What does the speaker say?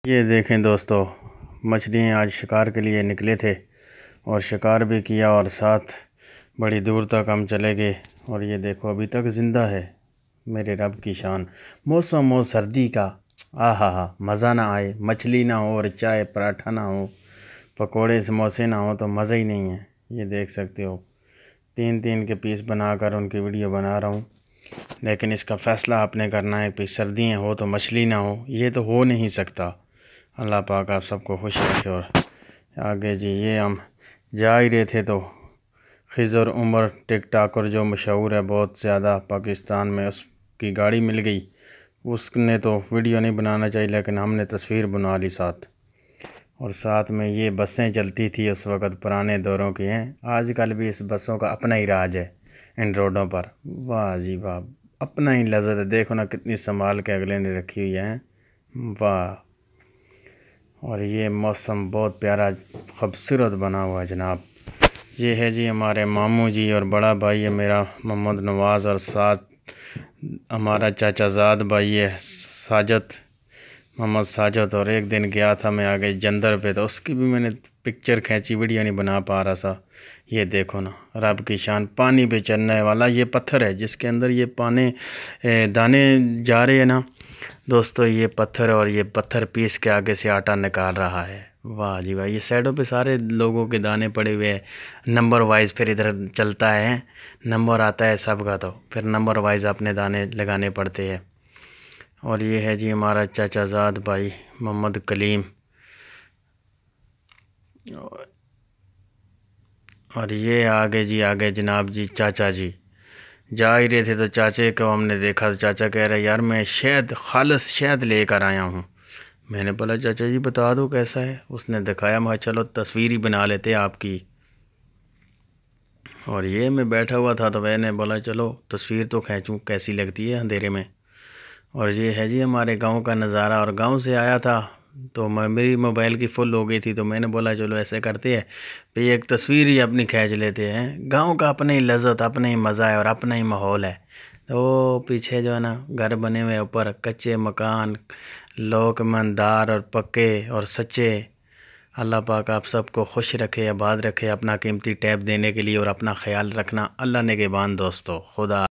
یہ دیکھیں دوستو، مچھلیاں آج شکار کے لیے نکلے تھے اور شکار بھی کیا اور ساتھ بڑی دور تک ہم چلے گئے اور یہ دیکھو ابھی تک زندہ ہے۔ میرے رب کی شان۔ موسم ہو سردی کا، آہا مزہ نہ آئے، مچھلی نہ ہو اور چائے پراٹھا نہ ہو، پکوڑے سموسے نہ ہو تو مزہ ہی نہیں ہے۔ یہ دیکھ سکتے ہو، تین کے پیس بنا کر ان کی ویڈیو بنا رہا ہوں، لیکن اس کا فیصلہ آپ نے کرنا ہے کہ سردیاں ہو تو مچھلی نہ ہو، یہ تو ہو نہیں سکتا۔ اللہ پاک آپ سب کو خوش رکھے۔ اور آگے جی یہ ہم جا ہی رہے تھے تو خضر عمر ٹک ٹاکر جو مشہور ہے بہت زیادہ پاکستان میں، اس کی گاڑی مل گئی۔ اس نے تو ویڈیو نہیں بنانا چاہیے لیکن ہم نے تصویر بنا لی ساتھ، اور ساتھ میں یہ بسیں چلتی تھی اس وقت، پرانے دوروں کی ہیں۔ آج کل بھی اس بسوں کا اپنا ہی راج ہے ان روڈوں پر۔ واہ جی واہ، اپنا ہی لذت ہے۔ دیکھو نا کتنی سنبھال کے اگلے نے رکھی ہوئی ہیں، واہ۔ اور یہ موسم بہت پیارا خوبصورت بنا ہوا ہے جناب۔ یہ ہے جی ہمارے ماموں جی اور بڑا بھائی ہے میرا محمد نواز، اور ساتھ ہمارا چاچا زاد بھائی ہے ساجد، محمد ساجد۔ اور ایک دن گیا تھا میں آگے جندر پہ، تو اس کی بھی میں نے پکچر کھینچی، ویڈیو نہیں بنا پا رہا تھا۔ یہ دیکھو نا رب کی شان، پانی پہ چلنے والا یہ پتھر ہے جس کے اندر یہ دانے جا رہے ہیں نا دوستو، یہ پتھر، اور یہ پتھر پیس کے آگے سے آٹا نکال رہا ہے۔ واہ جی واہ، یہ سائڈوں پہ سارے لوگوں کے دانے پڑے ہوئے ہیں، نمبر وائز پھر ادھر چلتا ہے، نمبر آتا ہے سب کا، تو پھر نمبر وائز اپنے دانے لگانے پڑتے ہیں۔ اور یہ ہے جی ہمارا چاچا زاد بھائی محمد کلیم، اور یہ آگے جناب جی چاچا جی جا ہی رہے تھے تو چاچے کو ہم نے دیکھا، تو چاچا کہہ رہے یار میں شہد، خالص شہد لے کر آیا ہوں۔ میں نے بولا چاچا جی بتا دو کیسا ہے، اس نے دکھایا، میں چلو تصویر ہی بنا لیتے آپ کی۔ اور یہ میں بیٹھا ہوا تھا تو میں نے بولا چلو تصویر تو کھینچوں کیسی لگتی ہے اندھیرے میں۔ اور یہ ہے جی ہمارے گاؤں کا نظارہ، اور گاؤں سے آیا تھا تو میری موبائل کی فل ہو گئی تھی، تو میں نے بولا چلو ایسے کرتے ہیں پہ ایک تصویر ہی اپنی کھینچ لیتے ہیں۔ گاؤں کا اپنا ہی لذت، اپنا ہی مزہ ہے اور اپنا ہی ماحول ہے۔ تو پیچھے جو ہے نا گھر بنے ہوئے، اوپر کچے مکان، لوگ ایماندار اور پکے اور سچے۔ اللہ پاک آپ سب کو خوش رکھے، آباد رکھے، اپنا قیمتی ٹیپ دینے کے لیے اور اپنا خیال رکھنا۔ اللہ نگہبان دوستو، خدا